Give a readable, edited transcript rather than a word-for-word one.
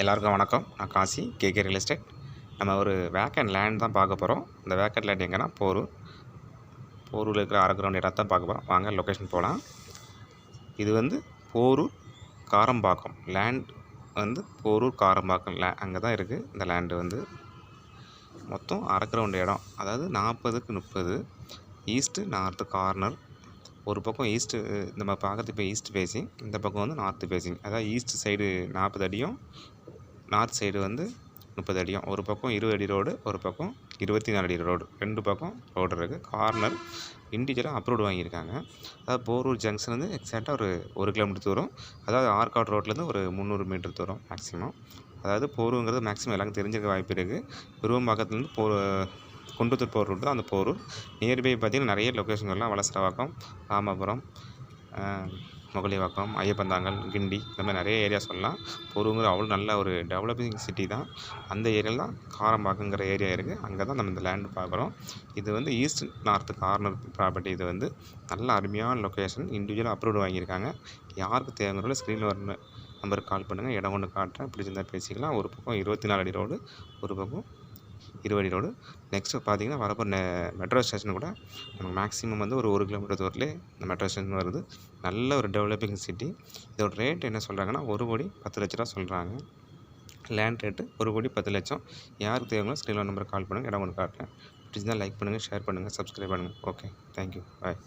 எல்லாருக்கும் வணக்கம். நான் காசி கேகே ரியல் எஸ்டேட். நம்ம ஒரு வேக்கண்ட் லேண்ட் தான் பார்க்க போகிறோம். இந்த வேக்கண்ட் லேண்ட் எங்கன்னா போரூரில் இருக்கிற அரை கிரவுண்ட் இடம் தான் பார்க்க போகிறோம். வாங்க லொக்கேஷன் போகலாம். இது வந்து போரூர் காரம்பாக்கம் லேண்ட், போரூர் காரம்பாக்கம் அங்கே தான் இருக்குது. இந்த லேண்டு மொத்தம் அரை கிரவுண்ட் இடம், அதாவது 40க்கு 30, ஈஸ்ட்டு நார்த்து கார்னர். ஒரு பக்கம் ஈஸ்ட்டு, நம்ம பார்க்குறது இப்போ ஈஸ்ட் ஃபேஸிங், இந்த பக்கம் நார்த்து ஃபேஸிங். அதாவது ஈஸ்ட் சைடு 40 அடியும், நார்த் சைடு 30 அடியும். ஒரு பக்கம் 20 அடி ரோடு, ஒரு பக்கம் 24 அடி ரோடு, ரெண்டு பக்கம் ரோடு இருக்குது. கார்னர் இண்டிவிஜுவலாக அப்ரூவ்டு வாங்கியிருக்காங்க. அதாவது போரூர் ஜங்ஷன் எக்ஸாக்டாக ஒரு கிலோமீட்டர் தூரம், அதாவது ஆற்காடு ரோட்லேருந்து ஒரு 300 மீட்டர் தூரம் மேக்ஸிமம். அதாவது போரூருங்கிறது மேக்ஸிமம் எல்லாருக்கும் தெரிஞ்சிருக்க வாய்ப்பு இருக்குது. விருவம்பாக்கத்துலேருந்து குன்றத்தூர் போகிற ரூட் தான் அந்த போரூர். நியர்பை பார்த்திங்கன்னா நிறைய லொக்கேஷன்கள்லாம் வலசரவாக்கம், ராமபுரம், முகலிவாக்கம், ஐயப்பந்தாங்கல், கிண்டி, இந்த மாதிரி நிறைய ஏரியா சொல்லலாம். போரூருங்கிற அவ்வளோ நல்ல ஒரு டெவலப்பிங் சிட்டி தான். அந்த ஏரியாவில் தான் காரம்பாக்கங்கிற ஏரியா இருக்குது. அங்கே தான் நம்ம இந்த லேண்டு பார்க்குறோம். இது ஈஸ்ட் நார்த்து கார்னர் ப்ராப்பர்ட்டி. இது நல்ல அருமையான லொக்கேஷன், இண்டிவிஜுவலாக அப்ரூவ்டு வாங்கியிருக்காங்க. யாருக்கு தேவைங்கிறத ஸ்க்ரீனில் வர நம்பருக்கு கால் பண்ணுங்கள். இடம் ஒன்று காட்டுறேன், பிடிச்சிருந்தா பேசிக்கலாம். ஒரு பக்கம் 24 அடி ரோடு, ஒரு பக்கம் 20 அடி ரோடு. நெக்ஸ்ட்டு பார்த்தீங்கன்னா வரப்போ மெட்ரோ ஸ்டேஷன் கூட நமக்கு மேக்ஸிமம் ஒரு கிலோமீட்டர் தூரத்துலேயே இந்த மெட்ரோ ஸ்டேஷன் வருது. நல்ல ஒரு டெவலப்பிங் சிட்டி. இதோட ரேட் என்ன சொல்கிறாங்கன்னா 1,10,00,000 சொல்கிறாங்க. Land rate 1,10,00,000. யாருக்கு தேவைங்களோ ஸ்க்ரீனில் நம்பருக்கு கால் பண்ணுங்கள். இடம் ஒன்று காட்டுறேன். பிடிச்சிருந்தால் லைக் பண்ணுங்கள், ஷேர் பண்ணுங்கள், சப்ஸ்கிரைப் பண்ணுங்கள். ஓகே, தேங்க்யூ, பாய்.